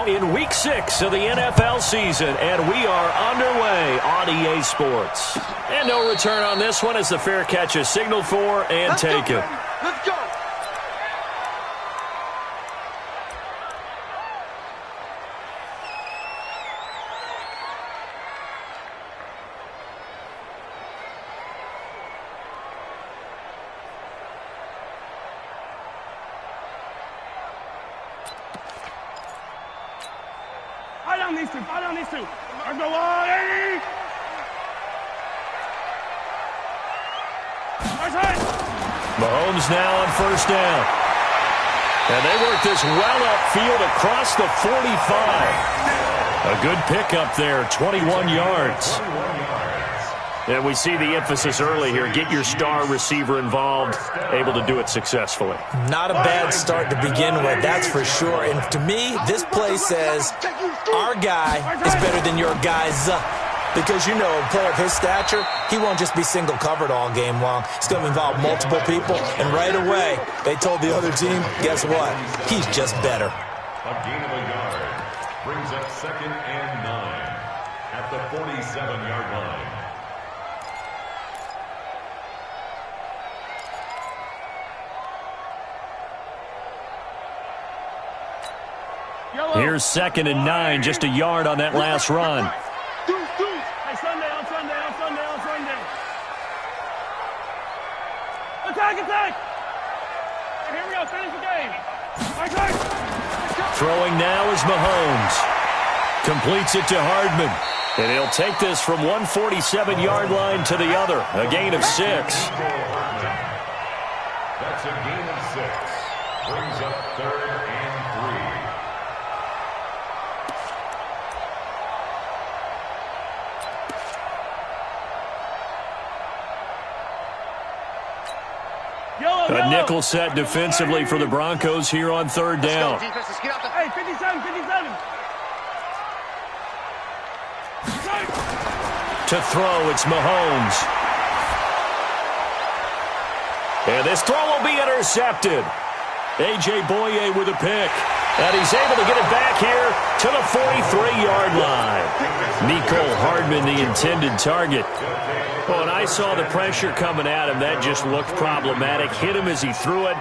now in Week 6 of the NFL season, and we are underway on EA Sports. And no return on this one as the fair catch is signaled for and taken. Let's go. Fight on these two. Let's go on, Eddie! Mahomes now on first down. And they work this well upfield across the 45. A good pickup there, 21 yards. And we see the emphasis early here. Get your star receiver involved, able to do it successfully. Not a bad start to begin with, that's for sure. And to me, this play says our guy is better than your guy's. Because, you know, a player of his stature, he won't just be single covered all game long. It's going to involve multiple people. And right away, they told the other team, guess what? He's just better. A gain of a yard brings up 2nd and 9 at the 47-yard line. Here's 2nd and 9, just a yard on that last run. Hey, Sunday. Attack! Here we go, finish the game. Throwing now is Mahomes. Completes it to Hardman. And he'll take this from 147-yard line to the other. A gain of 6. That's a gain of 6. Brings up 3rd and 3. A nickel set defensively for the Broncos here on 3rd down. Hey, 57. To throw, it's Mahomes. And this throw will be intercepted. A.J. Boye with a pick. And he's able to get it back here to the 43-yard line. Mecole Hardman, the intended target. Well, and I saw the pressure coming at him. That just looked problematic. Hit him as he threw it,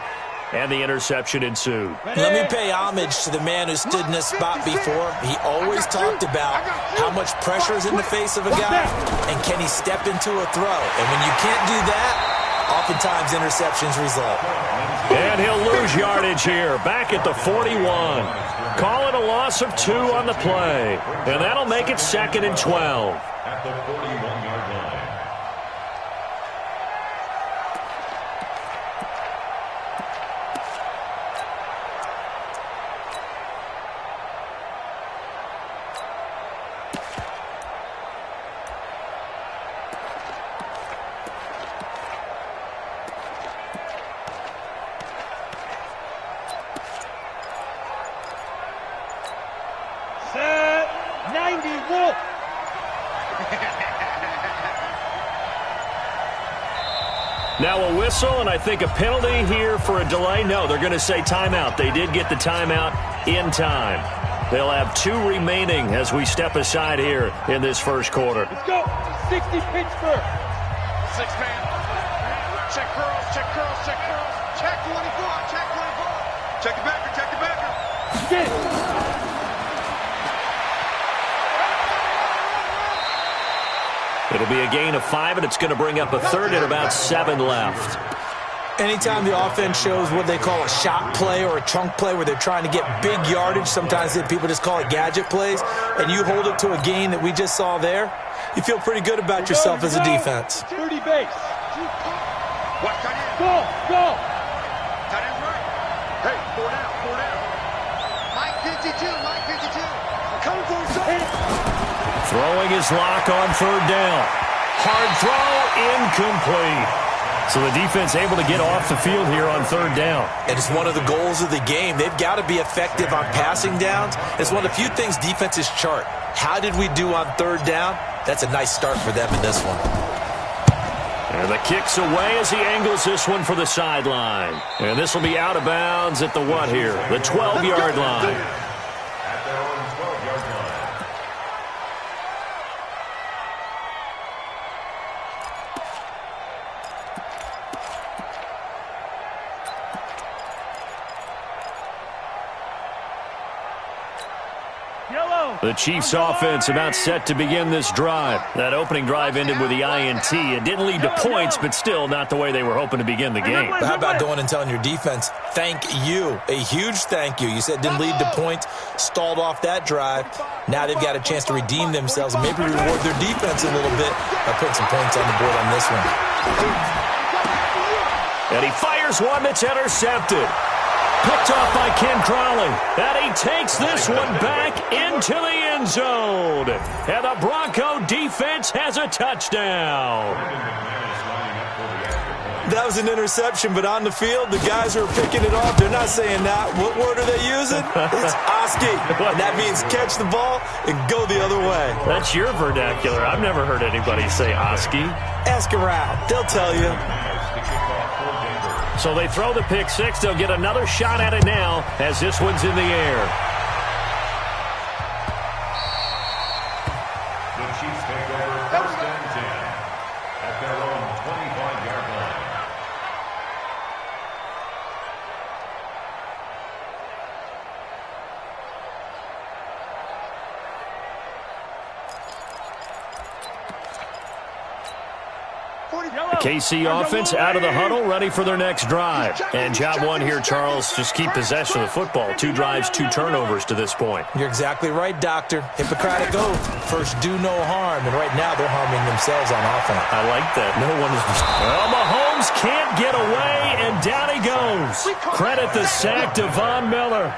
and the interception ensued. Let me pay homage to the man who stood in this spot before. He always talked about how much pressure is in the face of a guy, and can he step into a throw. And when you can't do that, oftentimes interceptions result. And he'll lose yardage here, back at the 41. Call it a loss of 2 on the play, and that'll make it 2nd and 12. At the 41-yard line. Now a whistle, and I think a penalty here for a delay. No, they're going to say timeout. They did get the timeout in time. They'll have 2 remaining as we step aside here in this first quarter. Let's go. 60 Pittsburgh. 6-man. Check curls. Check 24. Check the backer. Get it. It'll be a gain of 5, and it's going to bring up a 3rd and about 7 left. Anytime the offense shows what they call a shot play or a chunk play where they're trying to get big yardage, sometimes people just call it gadget plays, and you hold it to a gain that we just saw there, you feel pretty good about yourself as a defense. 30 base. Watch tight end. Go. Tight end's right. Hey, 4 down. Mike 52. Come for something. Throwing his lock on 3rd down. Hard throw, incomplete. So the defense able to get off the field here on 3rd down. And it's one of the goals of the game. They've got to be effective on passing downs. It's one of the few things defenses chart. How did we do on 3rd down? That's a nice start for them in this one. And the kick's away as he angles this one for the sideline. And this will be out of bounds at the what here? The 12-yard line. At their own The Chiefs' offense about set to begin this drive. That opening drive ended with the INT. It didn't lead to points, but still not the way they were hoping to begin the game. How about going and telling your defense, thank you, a huge thank you. You said didn't lead to points, stalled off that drive. Now they've got a chance to redeem themselves and maybe reward their defense a little bit by putting some points on the board on this one. And he fires one that's intercepted. Picked off by Ken Crowley. And he takes this one back into the end zone. And the Bronco defense has a touchdown. That was an interception, but on the field, the guys who are picking it off, they're not saying that. What word are they using? It's Oski. And that means catch the ball and go the other way. That's your vernacular. I've never heard anybody say Oski. Ask around. They'll tell you. So they throw the pick six. They'll get another shot at it now as this one's in the air. The Chiefs take over first and 10 at their own 25-yard line. KC offense out of the huddle, ready for their next drive. And job one here, Charles, just keep possession of the football. 2 drives, 2 turnovers to this point. You're exactly right, Doctor. Hippocratic oath. First, do no harm. And right now, they're harming themselves on offense. I like that. No one is... Well, Mahomes can't get away, and down he goes. Credit the sack to Von Miller.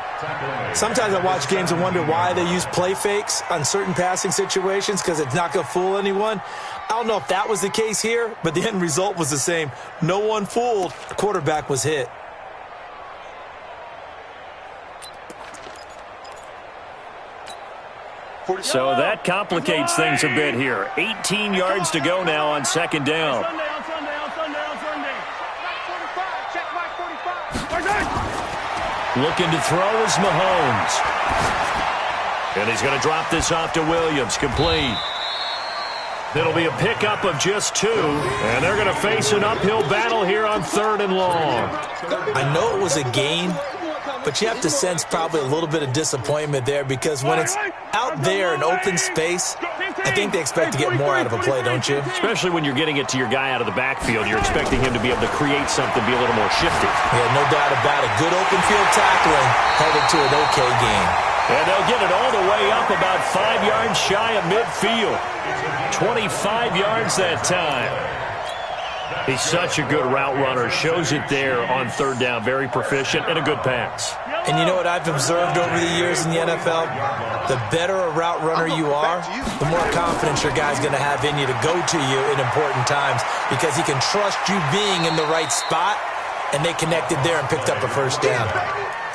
Sometimes I watch games and wonder why they use play fakes on certain passing situations because it's not going to fool anyone. I don't know if that was the case here, but the end result was the same. No one fooled. The quarterback was hit. So that complicates things a bit here. 18 yards to go now on second down. Looking to throw is Mahomes. And he's going to drop this off to Williams. Complete. It'll be a pickup of just 2, and they're going to face an uphill battle here on 3rd and long. I know it was a gain, but you have to sense probably a little bit of disappointment there because when it's out there in open space, I think they expect to get more out of a play, don't you? Especially when you're getting it to your guy out of the backfield. You're expecting him to be able to create something, be a little more shifty. Yeah, no doubt about it. Good open field tackling, headed to an okay gain. And they'll get it all the way up about 5 yards shy of midfield. 25 yards that time. He's such a good route runner. Shows it there on 3rd down. Very proficient and a good pass. And you know what I've observed over the years in the NFL? The better a route runner you are, the more confidence your guy's going to have in you to go to you in important times because he can trust you being in the right spot, and they connected there and picked up a first down.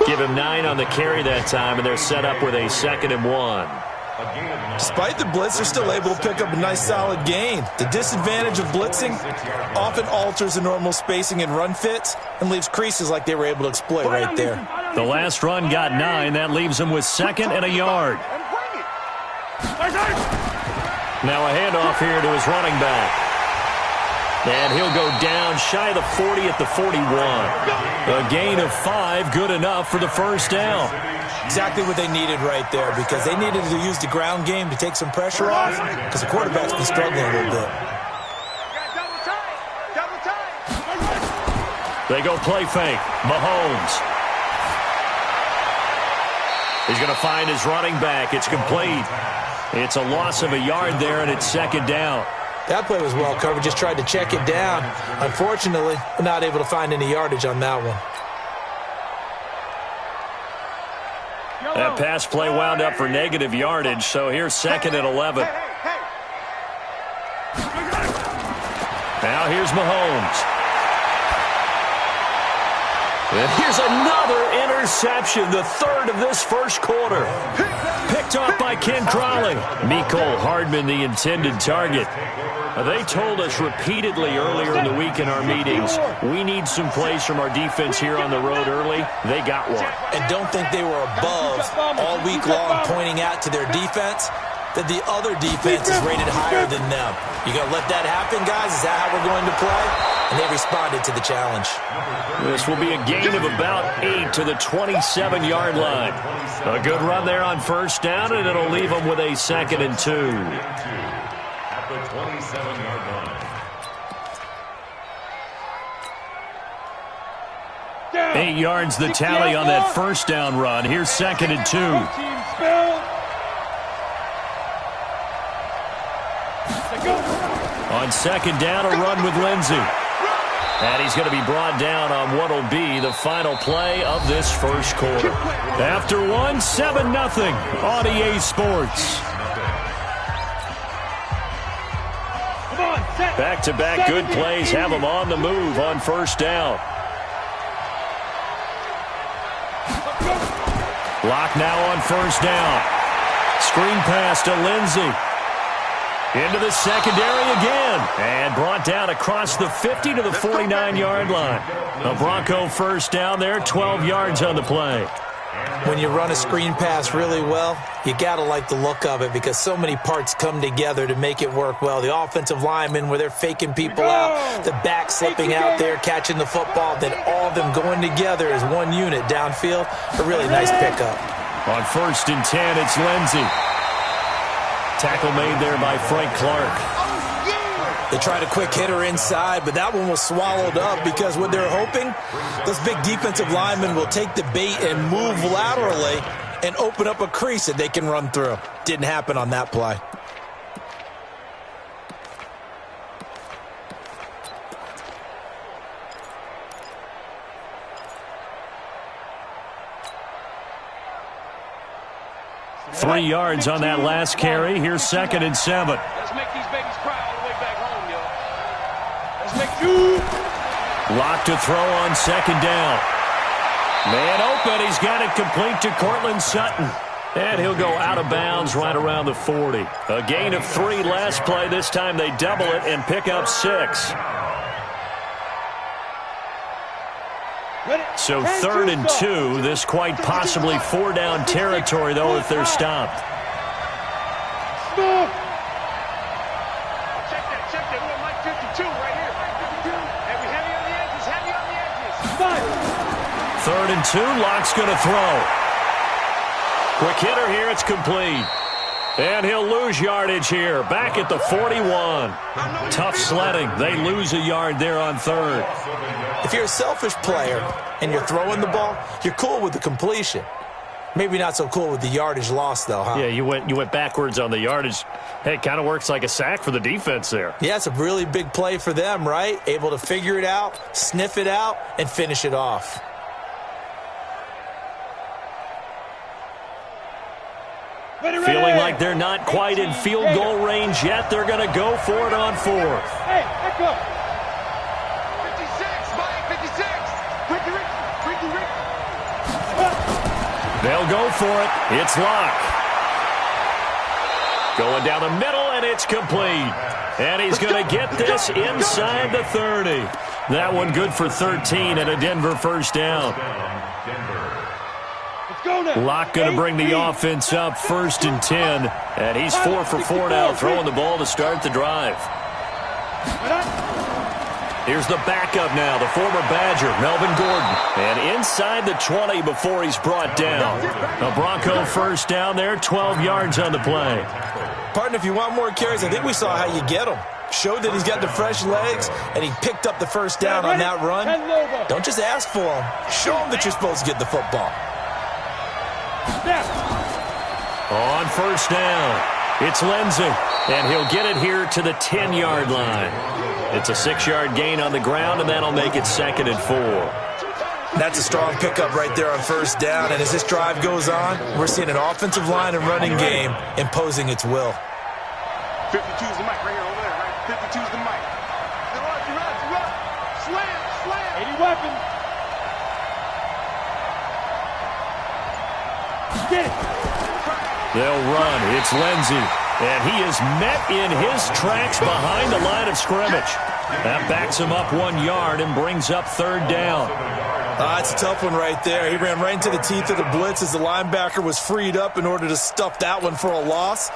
Give him 9 on the carry that time, and they're set up with a 2nd and 1. Despite the blitz, they're still able to pick up a nice solid gain. The disadvantage of blitzing often alters the normal spacing and run fits and leaves creases like they were able to exploit right there. The last run got 9. That leaves them with 2nd and a yard. Now a handoff here to his running back. And he'll go down shy of the 40 at the 41. A gain of 5, good enough for the first down. Exactly what they needed right there because they needed to use the ground game to take some pressure off because the quarterback's been struggling a little bit. They go play fake. Mahomes. He's going to find his running back. It's complete. It's a loss of a yard there, and it's 2nd down. That play was well covered. Just tried to check it down. Unfortunately, we're not able to find any yardage on that one. That pass play wound up for negative yardage, so here's 2nd and 11. Now here's Mahomes. And here's another interception, the 3rd of this first quarter. Picked off by Ken Crowley. Mecole Hardman, the intended target. They told us repeatedly earlier in the week in our meetings, we need some plays from our defense here on the road early. They got one. And don't think they were above all week long pointing out to their defense that the other defense is rated higher than them. You going to let that happen, guys? Is that how we're going to play? and they responded to the challenge. This will be a gain of about 8 to the 27-yard line. A good run there on first down, and it'll leave them with a 2nd and 2. At the 27-yard line. 8 yards the tally on that first down run. Here's 2nd and 2. On 2nd down, a run with Lindsey. And he's going to be brought down on what will be the final play of this first quarter. After one, 7-0 on EA Sports. Back-to-back good plays have them on the move on first down. Lock now on first down. Screen pass to Lindsey. Into the secondary again. And brought down across the 50 to the 49-yard line. A Bronco first down there, 12 yards on the play. When you run a screen pass really well, you got to like the look of it because so many parts come together to make it work well. The offensive linemen, where they're faking people out, the back slipping out there, catching the football, then all of them going together as one unit downfield. A really nice pickup. On 1st and 10, it's Lindsey. Tackle made there by Frank Clark. They tried a quick hitter inside, but that one was swallowed up because what they're hoping, those big defensive linemen will take the bait and move laterally and open up a crease that they can run through. Didn't happen on that play. Three yards on that last carry. Here's 2nd and 7. Let's make these babies cry all the way back home, yo. Let's make you. Lock to throw on 2nd down. Man open. He's got it complete to Cortland Sutton. And he'll go out of bounds right around the 40. A gain of 3 last play. This time they double it and pick up 6. So 3rd and 2. This quite possibly 4-down territory, though, if they're stopped. Check that. We're Mike 52 right here. And we heavy on the edges. 3rd and 2. Lock's going to throw. Quick hitter here. It's complete. And he'll lose yardage here. Back at the 41. Tough sledding. They lose a yard there on 3rd. If you're a selfish player and you're throwing the ball, you're cool with the completion. Maybe not so cool with the yardage loss, though, huh? Yeah, you went backwards on the yardage. Hey, it kind of works like a sack for the defense there. Yeah, it's a really big play for them, right? Able to figure it out, sniff it out, and finish it off. Feeling like they're not quite in field goal range yet. They're going to go for it on 4th. Hey, back up. 56, Mike, 56. They'll go for it. It's Lock. Going down the middle, and it's complete. And he's going to get this inside the 30. That one good for 13 and a Denver first down. Lock going to bring the offense up 1st and 10. And he's 4 for 4 now, throwing the ball to start the drive. Here's the backup now, the former Badger, Melvin Gordon. And inside the 20 before he's brought down. A Bronco first down there, 12 yards on the play. Partner, if you want more carries, I think we saw how you get them. Showed that he's got the fresh legs, and he picked up the first down on that run. Don't just ask for them. Show them that you're supposed to get the football. On first down, it's Lindsey, and he'll get it here to the 10-yard line. It's a 6-yard gain on the ground, and that'll make it 2nd and 4. That's a strong pickup right there on first down, and as this drive goes on, we're seeing an offensive line and running game imposing its will. 52's the mic right here over there, right? 52's the mic. Run. Slam. 80 weapons. Get it. They'll run. It's Lindsey. And he is met in his tracks behind the line of scrimmage. That backs him up 1 yard and brings up 3rd down. That's a tough one right there. He ran right into the teeth of the blitz as the linebacker was freed up in order to stuff that one for a loss.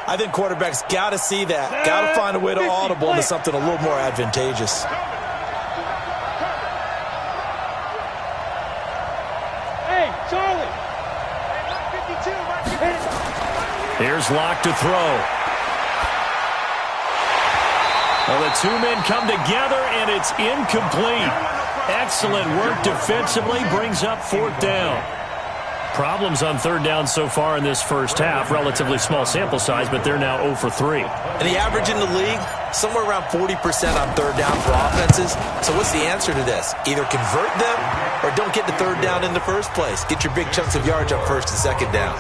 I think quarterbacks got to see that. Got to find a way to audible into something a little more advantageous. Here's Locke to throw. Well, the two men come together, and it's incomplete. Excellent work defensively, brings up fourth down. Problems on third down so far in this first half. Relatively small sample size, but they're now 0 for 3. And the average in the league, somewhere around 40% on third down for offenses. So what's the answer to this? Either convert them or don't get to third down in the first place. Get your big chunks of yards up first and second down.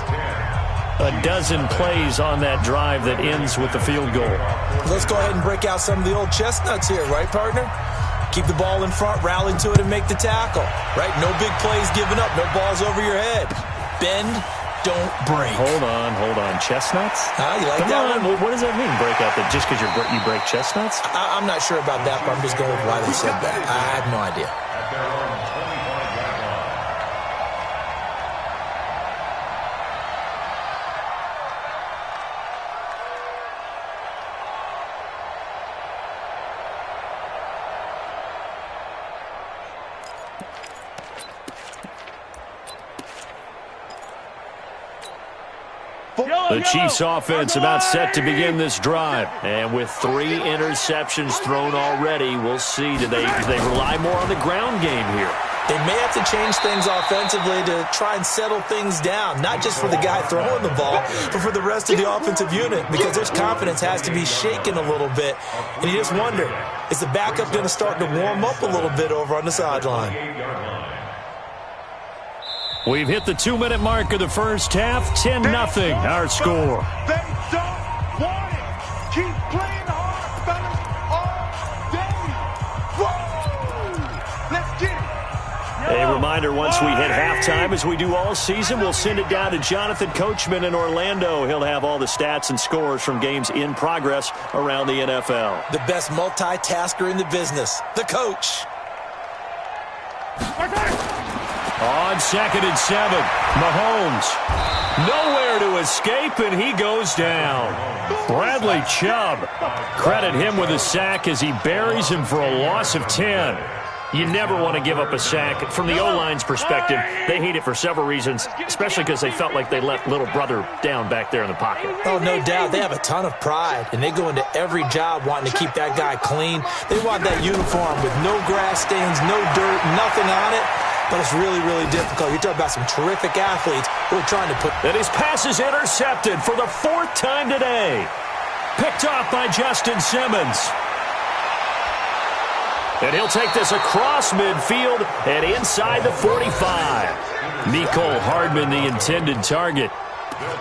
A dozen plays on that drive that ends with the field goal. Let's go ahead and break out some of the old chestnuts here, right, partner? Keep the ball in front, rally to it, and make the tackle, right? No big plays given up, no balls over your head. Bend, don't break. Hold on. Chestnuts? You like Come that on. one? What does that mean, break out? That just because you break chestnuts? I'm not sure about that, but I'm just going with why they said that. I have no idea. At their own 25-yard line. The Chiefs offense about set to begin this drive. And with 3 interceptions thrown already, we'll see. Do they rely more on the ground game here? They may have to change things offensively to try and settle things down, not just for the guy throwing the ball, but for the rest of the offensive unit, because their confidence has to be shaken a little bit. And you just wonder, is the backup going to start to warm up a little bit over on the sideline? We've hit the 2-minute mark of the first half. 10-0 our score. They don't want it. Keep playing hard, fellas, all day. Whoa! Let's get it. A reminder, once we hit halftime, as we do all season, we'll send it down to Jonathan Coachman in Orlando. He'll have all the stats and scores from games in progress around the NFL. The best multitasker in the business, the coach. On 2nd and 7, Mahomes. Nowhere to escape, and he goes down. Bradley Chubb. Credit him with a sack as he buries him for a loss of 10. You never want to give up a sack. From the O-line's perspective, they hate it for several reasons, especially because they felt like they let little brother down back there in the pocket. Oh, no doubt. They have a ton of pride, and they go into every job wanting to keep that guy clean. They want that uniform with no grass stains, no dirt, nothing on it. But it's really, really difficult. You're talking about some terrific athletes who are trying to put... And his pass is intercepted for the 4th time today. Picked off by Justin Simmons. And he'll take this across midfield and inside the 45. Mecole Hardman, the intended target.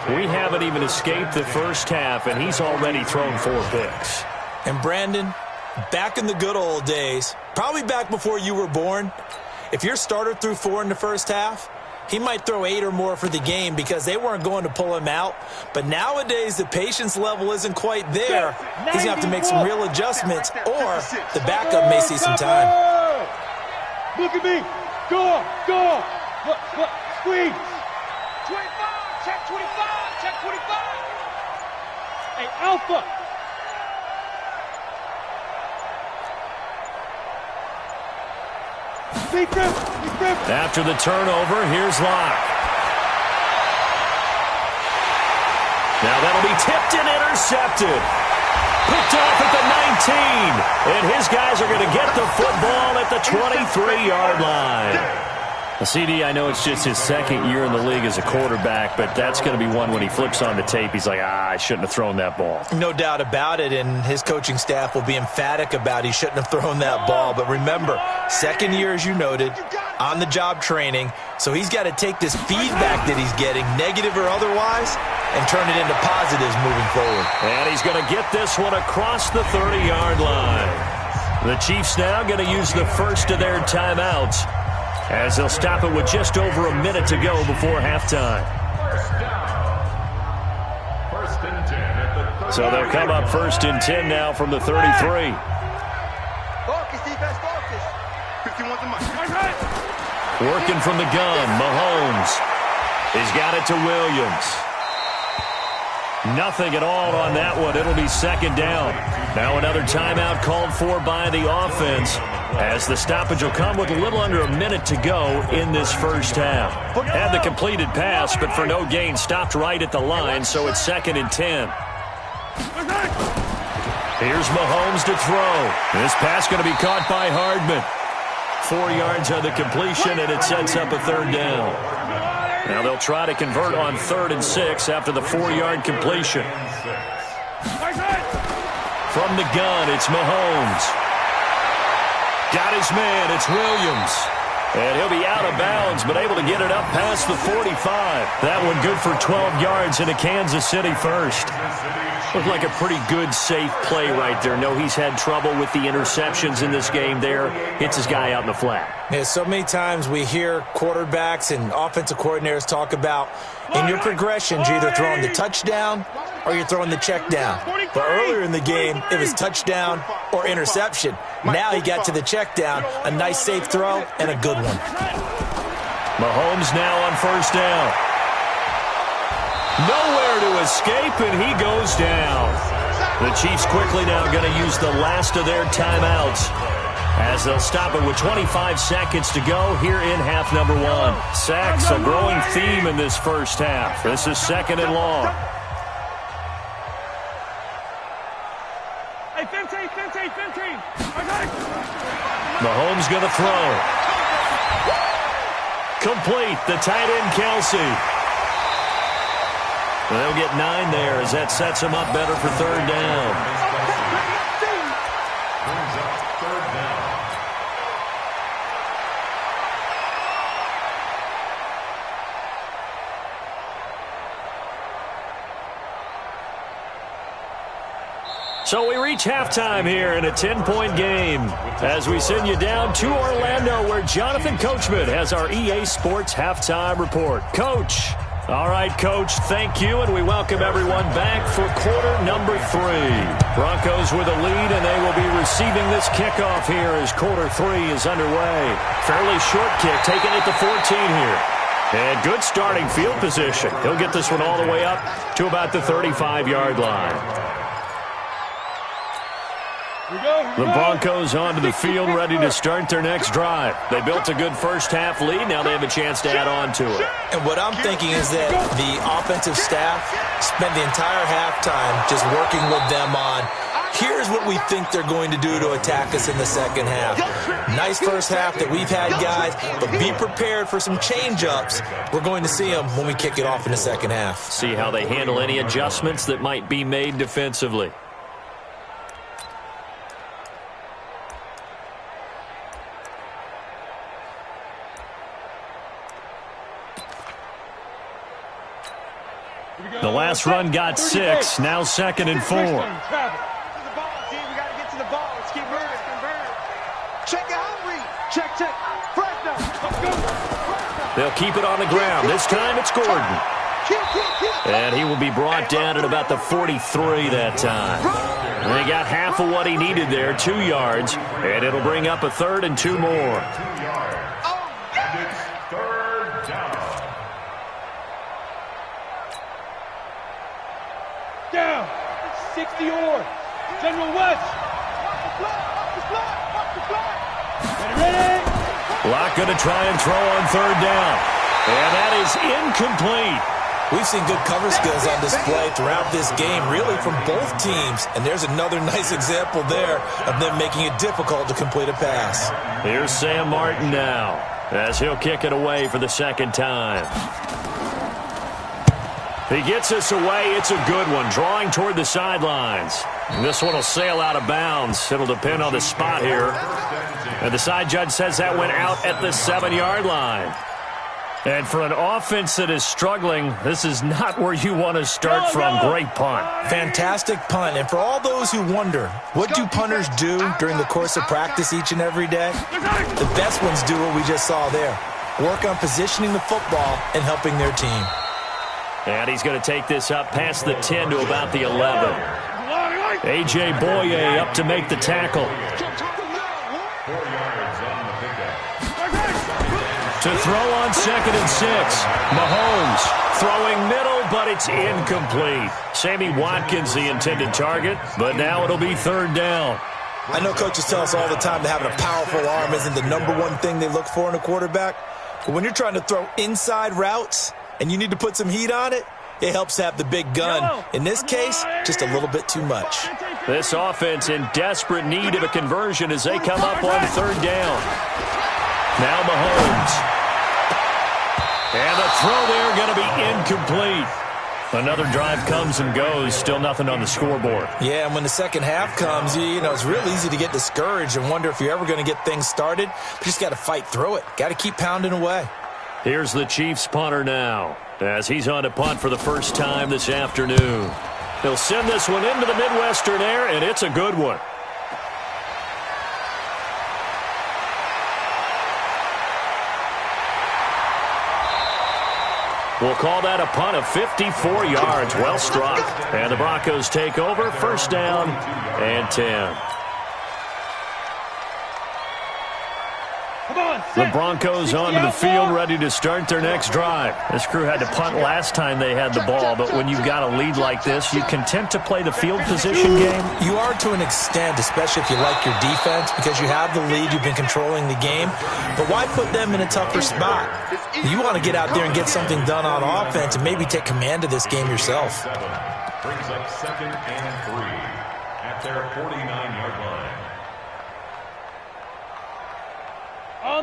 We haven't even escaped the first half, and he's already thrown 4 picks. And Brandon, back in the good old days, probably back before you were born, if your starter threw 4 in the first half, he might throw 8 or more for the game because they weren't going to pull him out. But nowadays, the patience level isn't quite there. He's going to have to make some real adjustments, or the backup may see some time. Look at me. Go. Look. Squeeze. 25. Check 25. Check 25. Hey, Alpha. After the turnover, here's Locke. Now that'll be tipped and intercepted. Picked off at the 19. And his guys are going to get the football at the 23-yard line. Well, CD, I know it's just his 2nd year in the league as a quarterback, but that's going to be one when he flips on the tape, he's like, I shouldn't have thrown that ball. No doubt about it, and his coaching staff will be emphatic about he shouldn't have thrown that ball. But remember, 2nd year, as you noted, on-the-job training, so he's got to take this feedback that he's getting, negative or otherwise, and turn it into positives moving forward. And he's going to get this one across the 30-yard line. The Chiefs now going to use the first of their timeouts, as they'll stop it with just over a minute to go before halftime. First and 10 at the 30. So they'll come up 1st and 10 now from the 33. Focus, defense, focus. 51's the mic. Working from the gun, Mahomes. He's got it to Williams. Nothing at all on that one. It'll be 2nd down. Now another timeout called for by the offense. as the stoppage will come with a little under a minute to go in this first half. Had the completed pass, but for no gain, stopped right at the line, so it's 2nd and 10. Here's Mahomes to throw. This pass going to be caught by Hardman. 4 yards on the completion, and it sets up a 3rd down. Now they'll try to convert on 3rd and 6 after the 4-yard completion. From the gun, it's Mahomes. Got his man, it's Williams. And he'll be out of bounds, but able to get it up past the 45. That one good for 12 yards into Kansas City first. Looked like a pretty good, safe play right there. No, he's had trouble with the interceptions in this game there. Hits his guy out in the flat. Yeah, so many times we hear quarterbacks and offensive coordinators talk about in your progressions, you're either throwing the touchdown or you're throwing the check down. But earlier in the game, it was touchdown or interception. Now he got to the check down, a nice safe throw, and a good one. Mahomes now on 1st down. Nowhere to escape, and he goes down. The Chiefs quickly now going to use the last of their timeouts as they'll stop it with 25 seconds to go here in half number 1. Sacks, a growing theme in this first half. This is 2nd and long. Mahomes going to throw. Complete, the tight end Kelsey. They'll get 9 there as that sets him up better for 3rd down. So we reach halftime here in a 10-point game as we send you down to Orlando where Jonathan Coachman has our EA Sports Halftime Report. Coach. All right, Coach, thank you, and we welcome everyone back for quarter number 3. Broncos with a lead, and they will be receiving this kickoff here as quarter 3 is underway. Fairly short kick, taken at the 14 here. And good starting field position. He'll get this one all the way up to about the 35-yard line. The Broncos onto the field, ready to start their next drive. They built a good first half lead. Now they have a chance to add on to it. And what I'm thinking is that the offensive staff spent the entire halftime just working with them on, here's what we think they're going to do to attack us in the second half. Nice first half that we've had, guys, but be prepared for some change-ups. We're going to see them when we kick it off in the second half. See how they handle any adjustments that might be made defensively. The last run got 6, now 2nd and 4. They'll keep it on the ground. This time it's Gordon. And he will be brought down at about the 43 that time. And he got half of what he needed there, 2 yards, and it'll bring up a 3rd and 2 more. Down. 60 or General West. Ready. Locke going to try and throw on 3rd down. And that is incomplete. We've seen good cover skills on display throughout this game, really from both teams. And there's another nice example there of them making it difficult to complete a pass. Here's Sam Martin now as he'll kick it away for the 2nd time. He gets us away. It's a good one, drawing toward the sidelines. And this one will sail out of bounds. It'll depend on the spot here. And the side judge says that went out at the 7-yard line. And for an offense that is struggling, this is not where you want to start from. Great punt. Fantastic punt. And for all those who wonder, what do punters do during the course of practice each and every day? The best ones do what we just saw there. Work on positioning the football and helping their team. And he's going to take this up past the 10 to about the 11. A.J. Boye up to make the tackle. 4 yards on the pickup. To throw on 2nd and 6. Mahomes throwing middle, but it's incomplete. Sammy Watkins the intended target, but now it'll be 3rd down. I know coaches tell us all the time that having a powerful arm isn't the #1 thing they look for in a quarterback. But when you're trying to throw inside routes and you need to put some heat on it, it helps to have the big gun. In this case, just a little bit too much. This offense in desperate need of a conversion as they come up on 3rd down. Now Mahomes. And the throw there going to be incomplete. Another drive comes and goes, still nothing on the scoreboard. Yeah, and when the second half comes, you know, it's real easy to get discouraged and wonder if you're ever going to get things started. But you just got to fight through it. Got to keep pounding away. Here's the Chiefs punter now, as he's on to punt for the first time this afternoon. He'll send this one into the Midwestern air, and it's a good one. We'll call that a punt of 54 yards. Well struck. And the Broncos take over. 1st down and 10. The Broncos onto the field, ready to start their next drive. This crew had to punt last time they had the ball, but when you've got a lead like this, you content to play the field position game? You are to an extent, especially if you like your defense, because you have the lead, you've been controlling the game. But why put them in a tougher spot? You want to get out there and get something done on offense and maybe take command of this game yourself. Brings up 2nd and 3 at their 49-yard line.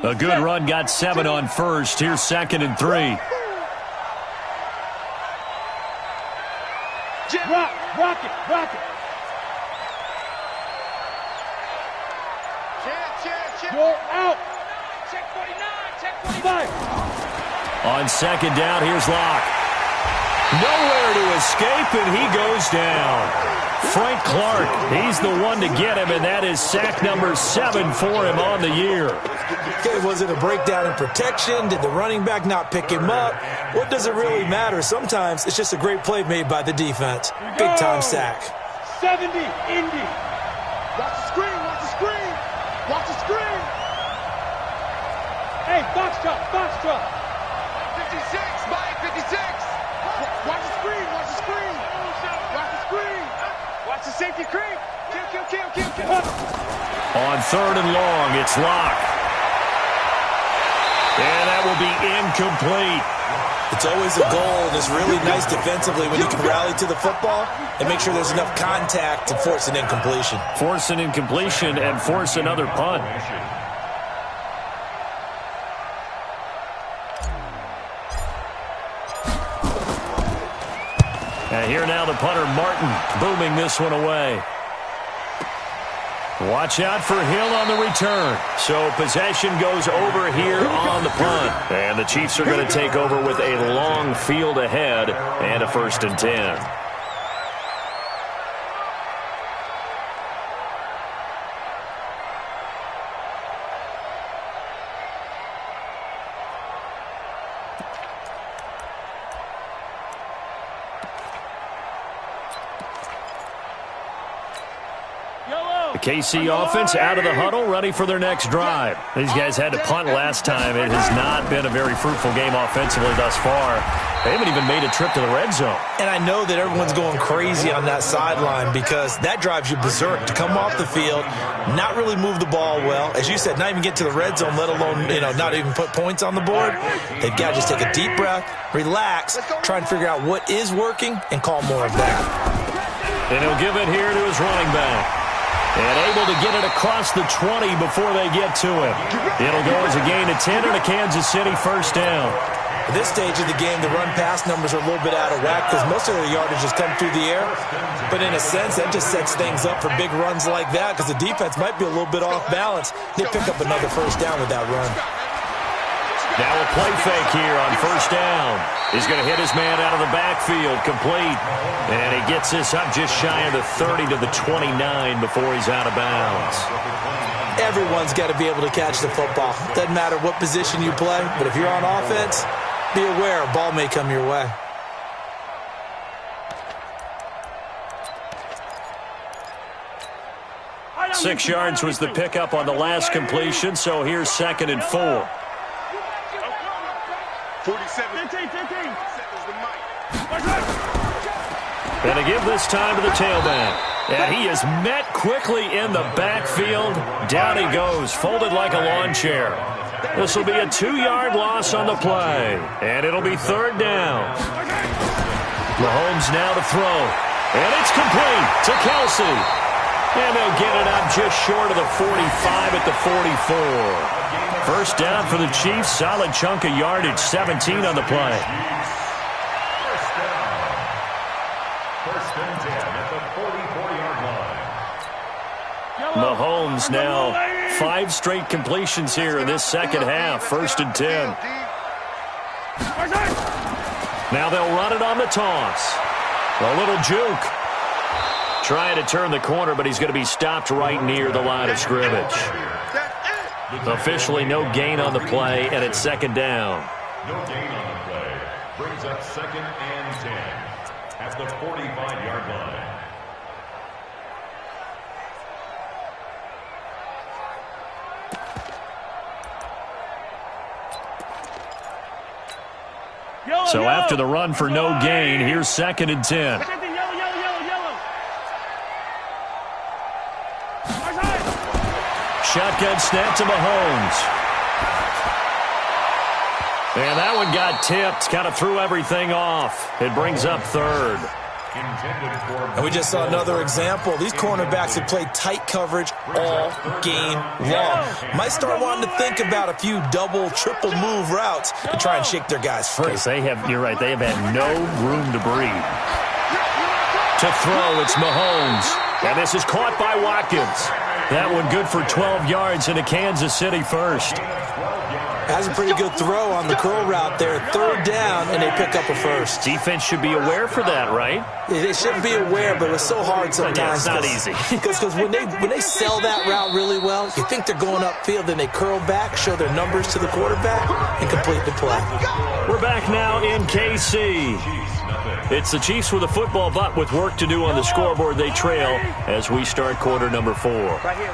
A good run got 7 on 1st. Here's 2nd and 3. Rock it. You're out. Check 49, check 45. On 2nd down, here's Locke. Nowhere to escape, and he goes down. Frank Clark, he's the one to get him, and that is sack number 7 for him on the year. Okay, was it a breakdown in protection? Did the running back not pick him up? What does it really matter? Sometimes it's just a great play made by the defense. Big-time sack. 70, Indy. Watch the screen, watch the screen. Watch the screen. Hey, box truck. 56, Mike, 56. Watch the screen, watch the screen. Watch the screen. Watch the safety creep. Kill. On 3rd and long, it's Locke. And that will be incomplete. It's always a goal, and it's really nice defensively when you can rally to the football and make sure there's enough contact to force an incompletion. Force an incompletion and force another punt. And here now the punter, Martin, booming this one away. Watch out for Hill on the return. So possession goes over here on the punt. And the Chiefs are going to take over with a long field ahead and a 1st and 10. KC offense out of the huddle, ready for their next drive. These guys had to punt last time. It has not been a very fruitful game offensively thus far. They haven't even made a trip to the red zone. And I know that everyone's going crazy on that sideline because that drives you berserk to come off the field, not really move the ball well. As you said, not even get to the red zone, let alone, not even put points on the board. They've got to just take a deep breath, relax, try and figure out what is working, and call more of that. And he'll give it here to his running back. And able to get it across the 20 before they get to him. It'll go as a gain of 10 and a Kansas City 1st down. At this stage of the game, the run-pass numbers are a little bit out of whack because most of the yardage has come through the air. But in a sense, that just sets things up for big runs like that because the defense might be a little bit off balance. They pick up another 1st down with that run. Now a play fake here on 1st down. He's going to hit his man out of the backfield, complete. And he gets this up just shy of the 30 to the 29 before he's out of bounds. Everyone's got to be able to catch the football. Doesn't matter what position you play, but if you're on offense, be aware a ball may come your way. Six yards was the pickup on the last completion, so here's 2nd and 4. 47. 15. And to give this time to the tailback. And he is met quickly in the backfield. Down he goes, folded like a lawn chair. This will be a 2-yard loss on the play. And it'll be 3rd down. Mahomes now to throw. And it's complete to Kelsey. And they'll get it up just short of the 45 at the 44. First down for the Chiefs. Solid chunk of yardage. 17 on the play. First and 10 at the 44-yard line. Mahomes now 5 straight completions here in this second half. 1st and 10. Now they'll run it on the toss. A little juke. Trying to turn the corner, but he's going to be stopped right near the line of scrimmage. Officially no gain on the play, and it's 2nd down. No gain on the play. Brings up 2nd and 10 at the 45-yard line. So after the run for no gain, here's 2nd and 10. Shotgun snap to Mahomes. And that one got tipped. Kind of threw everything off. It brings up 3rd. And we just saw another example. These cornerbacks have played tight coverage all game long. Might start wanting to think about a few double, triple move routes to try and shake their guys free. You're right, they have had no room to breathe. To throw, it's Mahomes. And this is caught by Watkins. That one good for 12 yards into Kansas City first. Has a pretty good throw on the curl route there. 3rd down, and they pick up a first. Defense should be aware for that, right? They should be aware, but it's so hard sometimes. Yeah, it's not easy. Because when they sell that route really well, you think they're going upfield, then they curl back, show their numbers to the quarterback, and complete the play. We're back now in KC. It's the Chiefs with a football, but with work to do on the scoreboard, they trail as we start quarter number 4. Right here.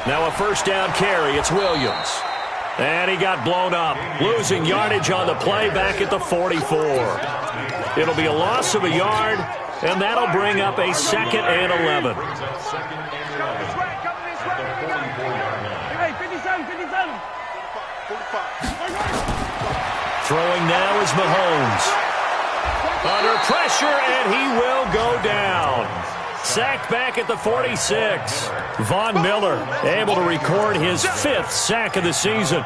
Now a first down carry. It's Williams. And he got blown up. Losing yardage on the play back at the 44. It'll be a loss of a yard, and that'll bring up a 2nd and 11. Throwing now is Mahomes. Under pressure, and he will go down. Sacked back at the 46. Von Miller able to record his 5th sack of the season.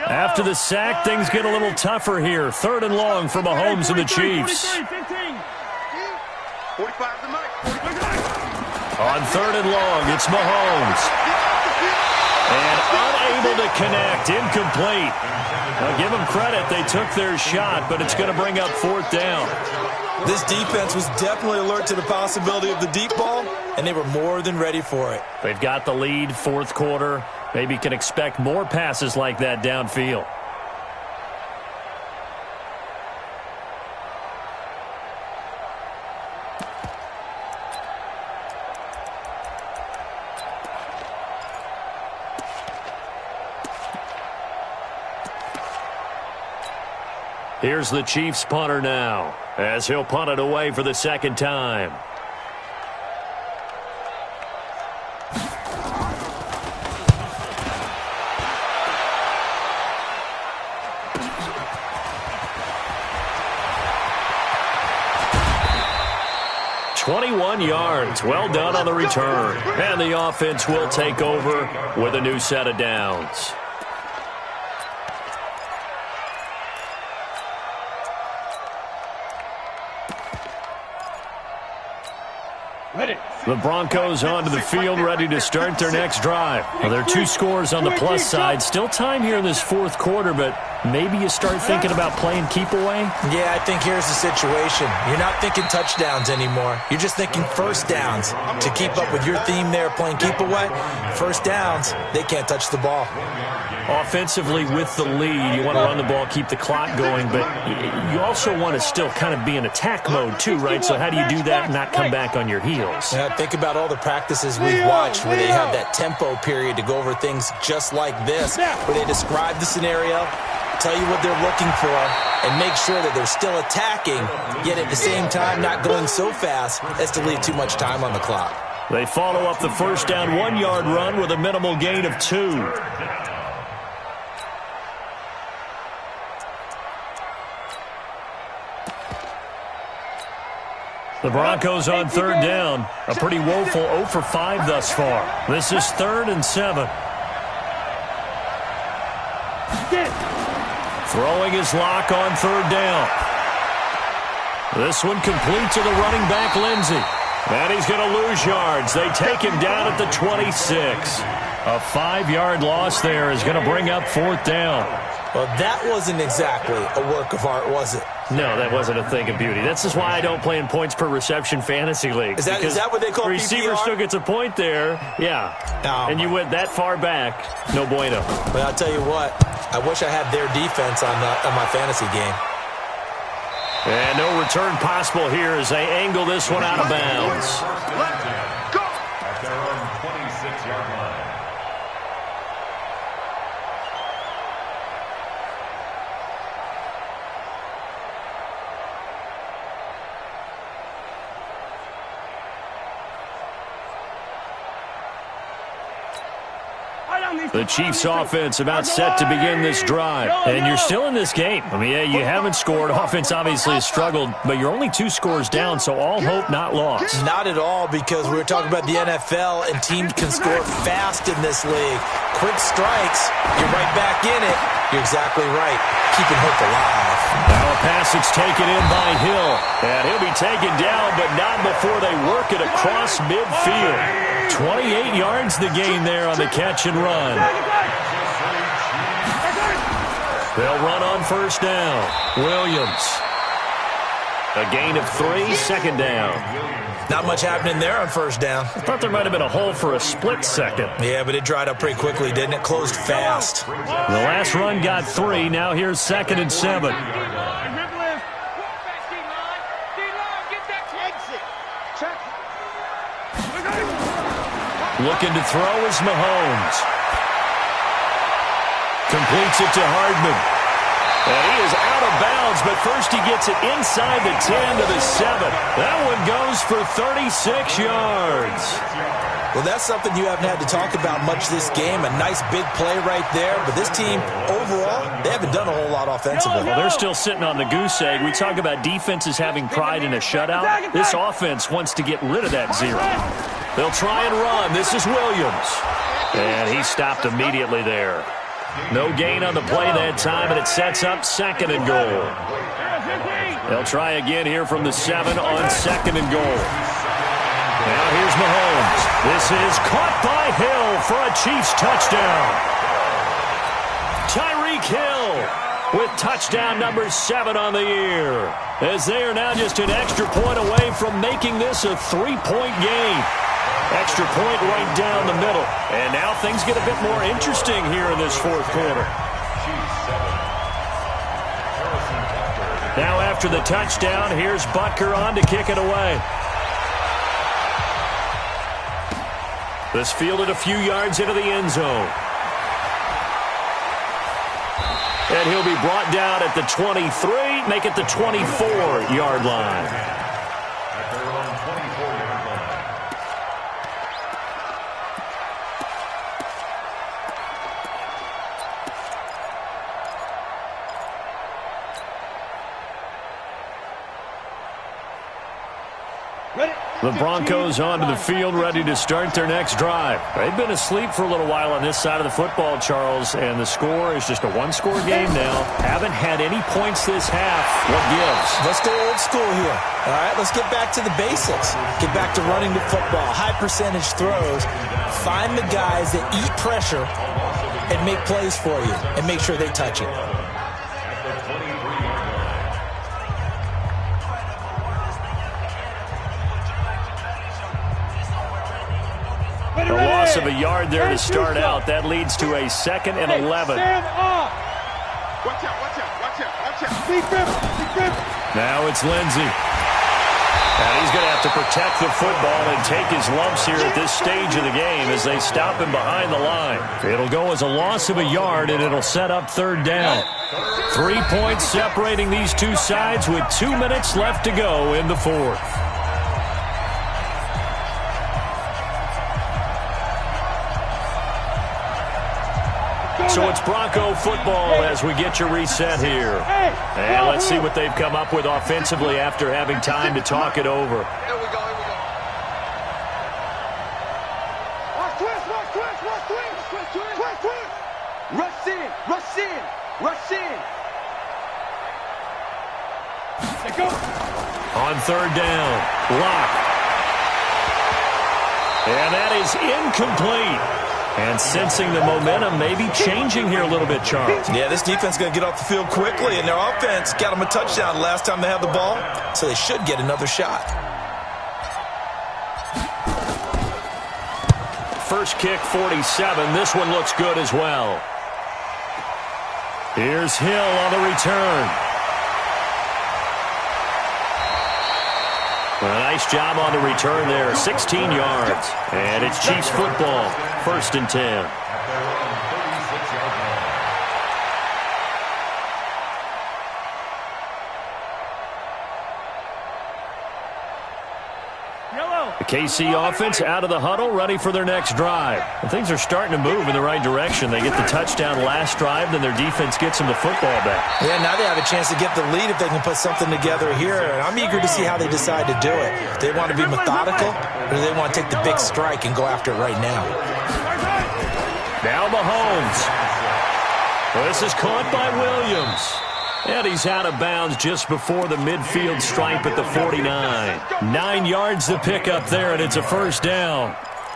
After the sack, things get a little tougher here. 3rd and long for Mahomes and the Chiefs. On 3rd and long, it's Mahomes. And unable to connect, incomplete. Now give them credit, they took their shot, but it's going to bring up 4th down. This defense was definitely alert to the possibility of the deep ball, and they were more than ready for it. They've got the lead, 4th quarter. Maybe can expect more passes like that downfield. Here's the Chiefs punter now, as he'll punt it away for the 2nd time. .21 yards. Well done on the return. And the offense will take over with a new set of downs. The Broncos onto the field, ready to start their next drive. Well, there are 2 scores on the plus side. Still time here in this 4th quarter, but maybe you start thinking about playing keep away? Yeah, I think here's the situation. You're not thinking touchdowns anymore. You're just thinking first downs. To keep up with your theme there, playing keep away, first downs, they can't touch the ball. Offensively with the lead, you want to run the ball, keep the clock going, but you also want to still kind of be in attack mode too, right? So how do you do that and not come back on your heels? Yeah, think about all the practices we've watched where they have that tempo period to go over things just like this, where they describe the scenario, tell you what they're looking for, and make sure that they're still attacking, yet at the same time not going so fast as to leave too much time on the clock. They follow up the first down 1-yard run with a minimal gain of 2. The Broncos on third down. A pretty woeful 0 for 5 thus far. This is 3rd and 7. Throwing his lock on third down. This one complete to the running back, Lindsey. And he's going to lose yards. They take him down at the 26. A 5-yard loss there is going to bring up 4th down. Well, that wasn't exactly a work of art, was it? No, that wasn't a thing of beauty. That's just why I don't play in points per reception fantasy leagues. Is that what they call PPR? Receiver still gets a point there. Yeah. And you went that far back. No bueno. But I'll tell you what, I wish I had their defense on my fantasy game. And no return possible here as they angle this one out of bounds. Go! At their own 26-yard line. The Chiefs offense about set to begin this drive. And you're still in this game. I mean, yeah, you haven't scored. Offense obviously has struggled, but you're only 2 scores down, so all hope not lost. Not at all, because we were talking about the NFL, and teams can score fast in this league. Quick strikes, you're right back in it. You're exactly right. Keeping hope alive. Now a pass that's taken in by Hill. And he'll be taken down, but not before they work it across midfield. 28 yards the gain there on the catch and run. They'll run on first down. Williams. A gain of 3, 2nd down. Not much happening there on first down. I thought there might have been a hole for a split second. Yeah, but it dried up pretty quickly, didn't it? Closed fast. The last run got 3. Now here's 2nd and 7. Looking to throw is Mahomes. Completes it to Hardman. And he is out of bounds, but first he gets it inside the 10 to the 7. That one goes for 36 yards. Well, that's something you haven't had to talk about much this game. A nice big play right there. But this team, overall, they haven't done a whole lot offensively. Well, they're still sitting on the goose egg. We talk about defenses having pride in a shutout. This offense wants to get rid of that 0. They'll try and run. This is Williams. And he stopped immediately there. No gain on the play that time, and it sets up 2nd and goal. They'll try again here from the 7 on 2nd and goal. Now here's Mahomes. This is caught by Hill for a Chiefs touchdown. Tyreek Hill with touchdown number 7 on the year, as they are now just an extra point away from making this a 3-point game. Extra point right down the middle. And now things get a bit more interesting here in this 4th quarter. Now after the touchdown, here's Butker on to kick it away. This fielded a few yards into the end zone. And he'll be brought down at the 23, make it the 24-yard line. The Broncos onto the field, ready to start their next drive. They've been asleep for a little while on this side of the football, Charles, and the score is just a 1-score game now. Haven't had any points this half. What gives? Let's go old school here. All right, let's get back to the basics. Get back to running the football, high percentage throws. Find the guys that eat pressure and make plays for you and make sure they touch it. The loss loss of a yard there to start out. That leads to a 2nd and 11. Watch out, watch out, watch out, watch out. Now it's Lindsey. And he's going to have to protect the football and take his lumps here at this stage of the game as they stop him behind the line. It'll go as a loss of a yard, and it'll set up 3rd down. 3 points separating these two sides with 2 minutes left to go in the 4th. So it's Bronco football as we get your reset here. And let's see what they've come up with offensively after having time to talk it over. Here we go, here we go. Watch twist, watch twist, watch twist, twist, twist, twist, twist. Rush in, rush in, rush in. Let go. On 3rd down, lock. And that is incomplete. And sensing the momentum maybe changing here a little bit, Charles. Yeah, this defense is going to get off the field quickly, and their offense got them a touchdown last time they had the ball, so they should get another shot. First kick, 47. This one looks good as well. Here's Hill on the return. Well, a nice job on the return there, 16 yards. And it's Chiefs football, 1st and 10. The KC offense out of the huddle, ready for their next drive. And things are starting to move in the right direction. They get the touchdown last drive, then their defense gets them the football back. Yeah, now they have a chance to get the lead if they can put something together here. And I'm eager to see how they decide to do it. Do they want to be methodical, or do they want to take the big strike and go after it right now? Now Mahomes. Well, this is caught by Williams. And he's out of bounds just before the midfield stripe at the 49. 9 yards to pick up there, and it's a 1st down.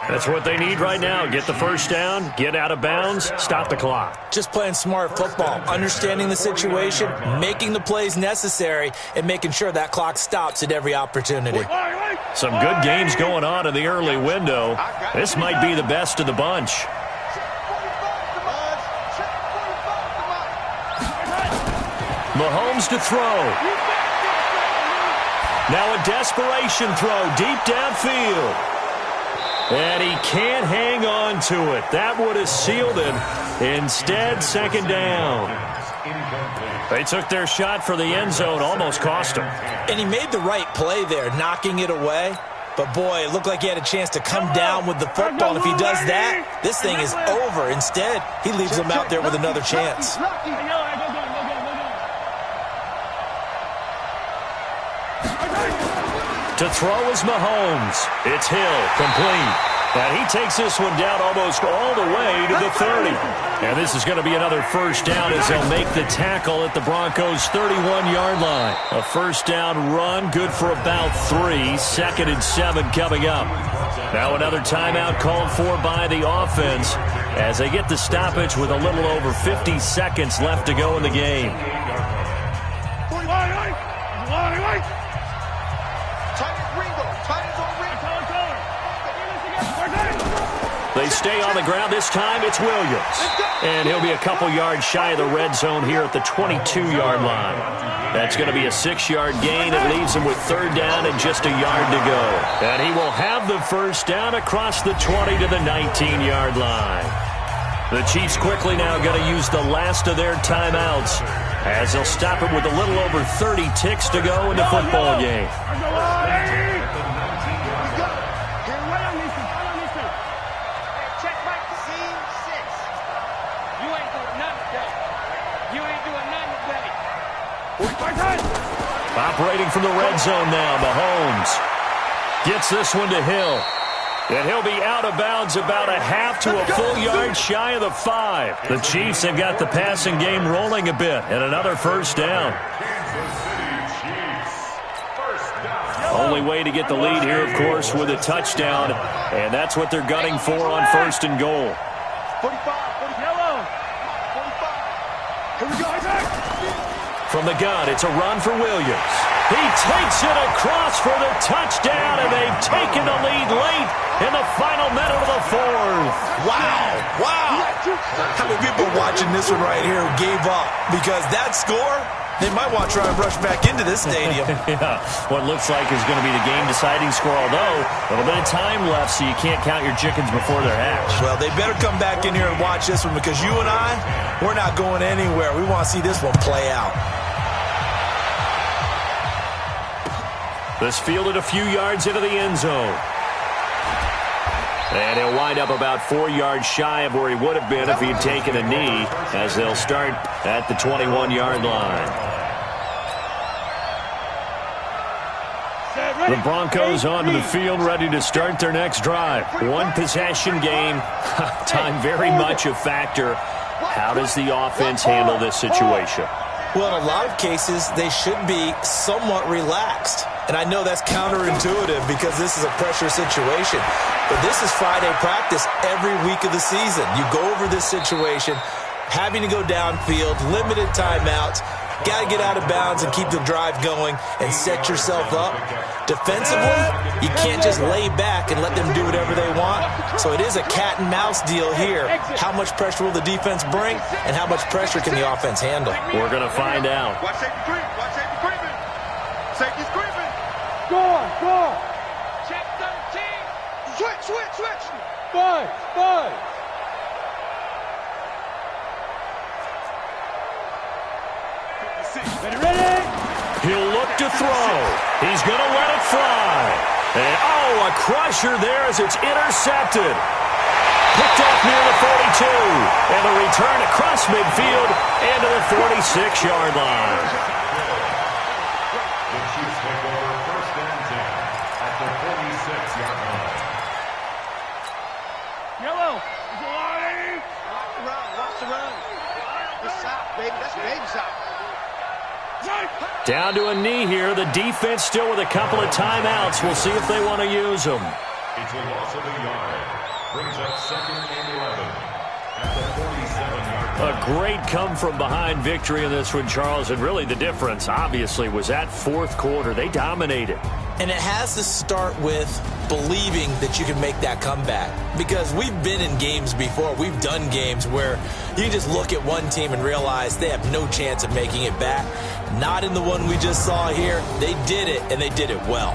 That's what they need right now. Get the 1st down, get out of bounds, stop the clock. Just playing smart football, understanding the situation, making the plays necessary, and making sure that clock stops at every opportunity. Some good games going on in the early window. This might be the best of the bunch. Mahomes to throw. Now a desperation throw deep downfield. And he can't hang on to it. That would have sealed it. Instead, 2nd down. They took their shot for the end zone, almost cost him. And he made the right play there, knocking it away. But, boy, it looked like he had a chance to come down with the football. And if he does that, this thing is over. Instead, he leaves him out there with another chance. To throw is Mahomes. It's Hill, complete. And he takes this one down almost all the way to the 30. And this is going to be another 1st down as they'll make the tackle at the Broncos' 31-yard line. A 1st down run, good for about 3. 2nd and 7 coming up. Now another timeout called for by the offense as they get the stoppage with a little over 50 seconds left to go in the game. They stay on the ground. This time it's Williams. And he'll be a couple yards shy of the red zone here at the 22-yard line. That's going to be a 6-yard gain. It leaves him with 3rd down and just a yard to go. And he will have the 1st down across the 20 to the 19-yard line. The Chiefs quickly now going to use the last of their timeouts as they'll stop it with a little over 30 ticks to go in the football game. Operating from the red zone now, Mahomes gets this one to Hill. And he'll be out of bounds about a half to a full yard shy of the 5. The Chiefs have got the passing game rolling a bit, and another 1st down. Only way to get the lead here, of course, with a touchdown, and that's what they're gunning for on 1st and goal. 45, 40, yellow. 45. Here we go, Isaac. From From the gun, it's a run for Williams. He takes it across for the touchdown, and they've taken the lead late in the final minute of the fourth. Wow. How many people watching this one right here who gave up? Because that score, they might want to try and rush back into this stadium. Yeah, what looks like is going to be the game-deciding score, although a little bit of time left, so you can't count your chickens before they're hatched. Well, they better come back in here and watch this one, because you and I, we're not going anywhere. We want to see this one play out. This fielded a few yards into the end zone. And he'll wind up about 4 yards shy of where he would have been if he'd taken a knee, as they'll start at the 21-yard line. The Broncos onto the field, ready to start their next drive. One possession game. Time very much a factor. How does the offense handle this situation? Well, in a lot of cases, they should be somewhat relaxed. And I know that's counterintuitive because this is a pressure situation. But this is Friday practice every week of the season. You go over this situation, having to go downfield, limited timeouts, got to get out of bounds and keep the drive going and set yourself up. Defensively, you can't just lay back and let them do whatever they want. So it is a cat and mouse deal here. How much pressure will the defense bring, and how much pressure can the offense handle? We're going to find out. Watch safety creep. Watch safety creeping. Safety's creeping. Score. Check 13. Switch. Five. Ready? He'll look to throw. He's going to let it fly. And, a crusher there as it's intercepted. Picked off near the 42. And a return across midfield into the 46-yard line. The Chiefs take over first and 10 at the 46-yard line. Yellow. Watch the run. Good shot, baby. That's baby shot. Down to a knee here. The defense still with a couple of timeouts. We'll see if they want to use them. It's a loss of a yard. Brings up second and 11 at the 47-yard line. A great come-from-behind victory in this one, Charles. And really the difference, obviously, was that fourth quarter. They dominated. And it has to start with believing that you can make that comeback. Because we've been in games before. We've done games where you just look at one team and realize they have no chance of making it back. Not in the one we just saw here. They did it, and they did it well.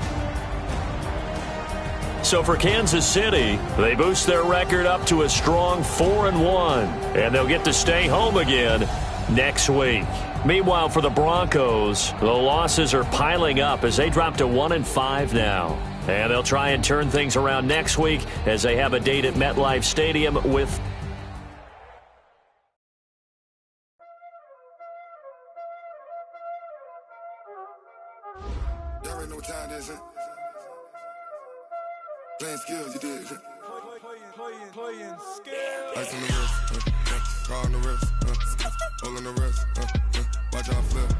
So for Kansas City, they boost their record up to a strong 4-1. And they'll get to stay home again next week. Meanwhile, for the Broncos, the losses are piling up as they drop to 1-5 now. And they'll try and turn things around next week as they have a date at MetLife Stadium with... Y'all already know what time it is, huh? Playing skills, you did. Playing skills. Ice on the wrist, car on the wrist, hole in the wrist, watch out flip.